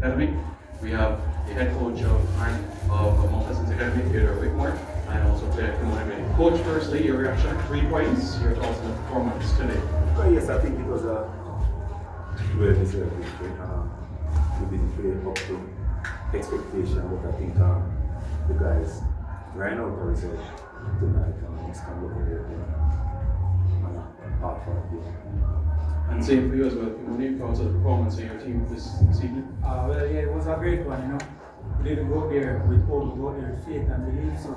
Academy. We have the head coach of Mount Pleasant's Academy, Theadore Whitmore, and also the Kimoni. Coach, firstly, your reaction, 3 points, your thoughts on the performance today? Well, yes, I think it was a well-deserved victory. We didn't play up to expectation, but I think the guys ran out the result tonight and just come over there and a half for the game. And same for you as well, Kimoni, thoughts on the performance of your team this evening? Well, yeah, it was a great one, you know. We didn't go there with hope, we go there with faith and belief. So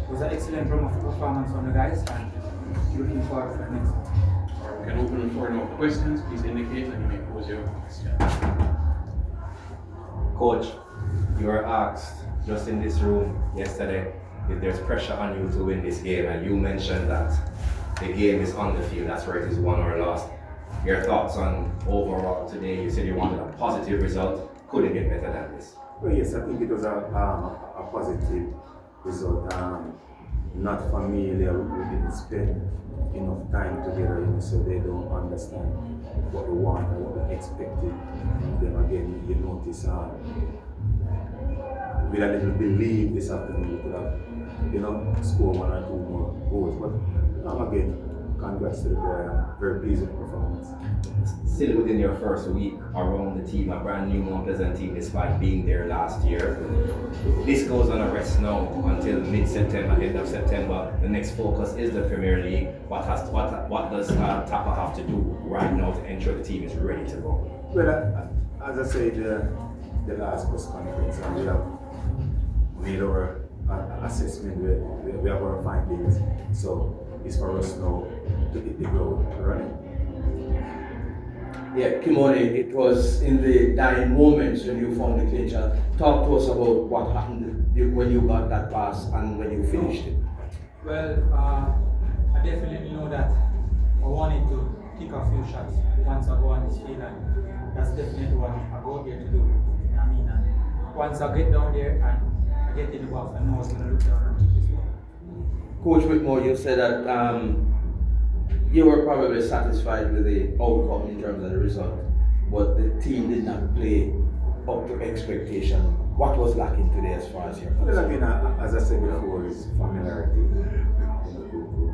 it was an excellent run of performance from the guys, and looking forward for the next one. We can open the floor now for questions. Please indicate and you may pose your question. Coach, you were asked just in this room yesterday if there's pressure on you to win this game, and you mentioned that the game is on the field, that's where it is won or lost. Your thoughts on overall today? You said you wanted a positive result. Could it get better than this? Well, yes, I think it was a positive result. Not familiar, we didn't spend enough time together, so they don't understand what we want and what we expected from them. Again, you notice with a little belief this afternoon, we could have, scored 1 or 2 more goals. But again, congrats to the boy. I'm very pleased with the performance. Still within your first week around the team, a brand new Mount Pleasant team despite being there last year. This goes on a rest now until mid-September, end of September. The next focus is the Premier League. What does TAPPA have to do right now to ensure the team is ready to go? Well, as I said, the last press conference, we have made our assessment, we have our findings. So it's for us now to hit the ground running. Yeah, Kimoni, it was in the dying moments when you found the clincher. Talk to us about what happened when you got that pass and when you finished it. Well, I definitely know that I wanted to kick a few shots once I go on this field, and that's definitely what I go there to do. You know what I mean? And once I get down there and I get in the box, I know I was going to look down and kick this one. Coach Whitmore, you said that you were probably satisfied with the outcome in terms of the result, but the team did not play up to expectation. What was lacking today as far as you're concerned? Well, again, as I said before, is familiarity in the group.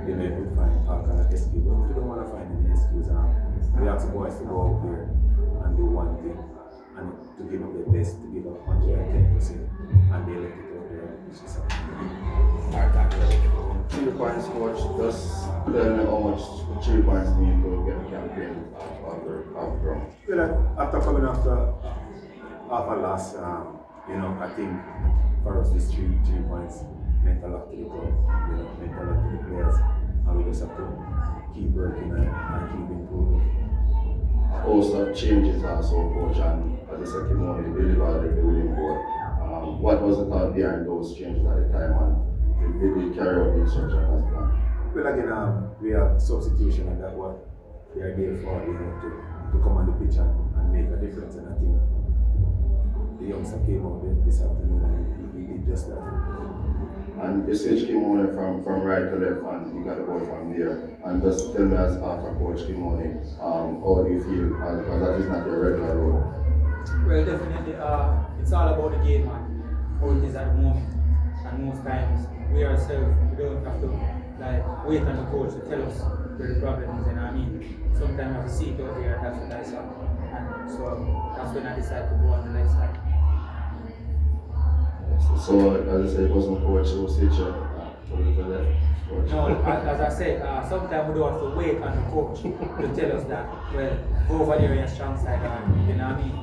They may find all kind of excuse, but we don't want to find any excuse. We ask the boys to go out there and do one thing, and to give up their best, to give up 110%, and they let it out there, which is something. 3 points, coach. Just tell me how much 3 points mean to get the campaign after ground. Well, after coming after a loss, I think for us these 3 points meant a lot to the club, meant a lot to the players, and we just have to keep working and keep improving. Also changes also, coach, and as I said, Kimoni delivered the winning goal. What was the thought behind those changes at the time, and did we carry out the instruction as planned? Well, again, we have substitution, and that's what we are there for, to come on the pitch and make a difference. And I think the youngster came out this afternoon and he did just that. And you switched Kimoni from right to left, and you got the ball from there. And just tell me, as after coach Kimoni, how do you feel, because that is not your regular role? Well, definitely, it's all about the game, man. How it is at the moment. And most times, we ourselves, we don't have to wait on the coach to tell us where the problem is, you know what I mean? Sometimes we have to see it out there, and that's what I saw. And so that's when I decided to go on the left side. So, as I said, it wasn't coach who switched you to the left. Coach. No, as I said, sometimes we don't have to wait on the coach to tell us that, well, go over there on your strong side, you know what I mean?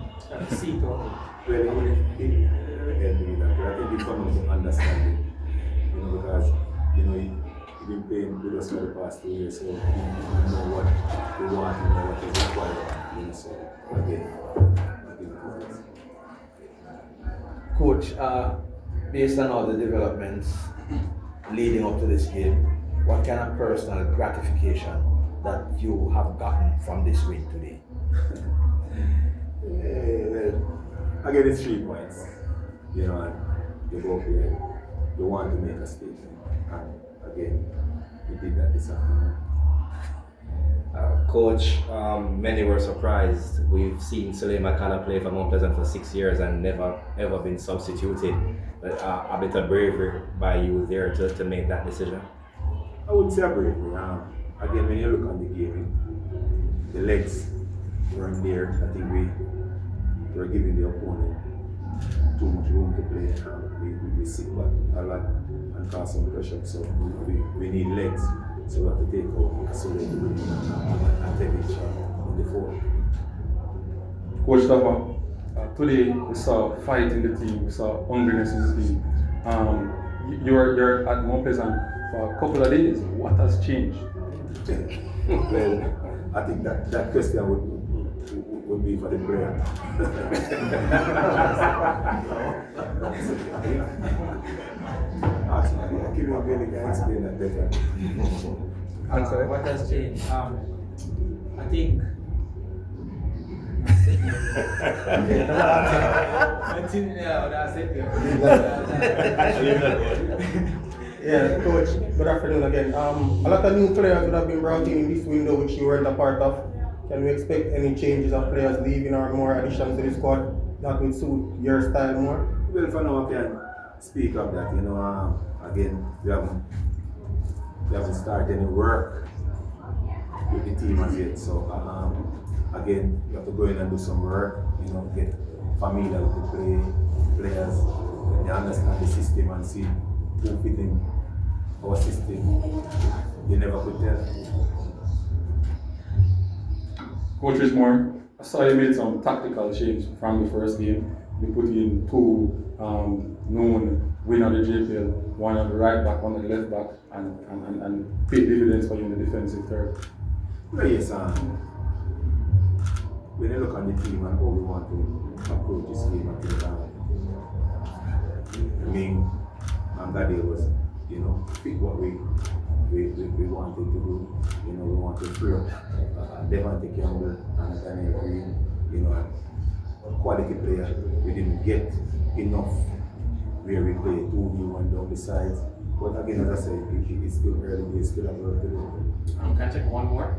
See it out. Well, it helped me that. I think it comes to understanding, because, he's been playing with us for the past 2 years, so he know what we want and what is required, so again, I think it works. Coach, based on all the developments leading up to this game, what kind of personal gratification that you have gotten from this win today? Well, again, it's 3 points, and you go up here, you want to make a statement, and again, we did that this afternoon. Coach, many were surprised. We've seen Suleiman Kala play for Mount Pleasant for 6 years and never ever been substituted. But a bit of bravery by you there to make that decision. I would say bravery. Again, when you look on the game, the legs weren't there. I think we were giving the opponent too much room to play. We sit back a lot and cause some pressure. So we need legs. So we have to take out so that and take it in the fourth. Coach TAPPA, today we saw fight in the team, we saw hungriness in the team. You're at Mount Pleasant for a couple of days. What has changed? Well, I think that question would be for the player. Kimoni can explain that better. Answer. What has changed? I think. That's it. Yeah, Coach, good afternoon again. A lot of new players would have been brought in this window which you weren't a part of. Can we expect any changes of players leaving or more additions to the squad that would suit your style more? Well, for now, I can speak of that. Again, we haven't started any work with the team as yet. So, again, you have to go in and do some work. Get familiar with the players, they understand the system and see who fit in our system. You never could tell. Coach Whitmore, I saw you made some tactical change from the first game. You put in two known winner of the JPL, one on the right back, one on the left back, and paid dividends for you in the defensive third. Well, yes, when you look on the team and how we want to approach this game, I think that day was, fit what we wanted to do. We wanted to free up Devante Campbell and Daniel Green, quality player. We didn't get enough where we play 2v1 down the sides. But again, as I said, it's still early days, still a work to do. Can I take one more?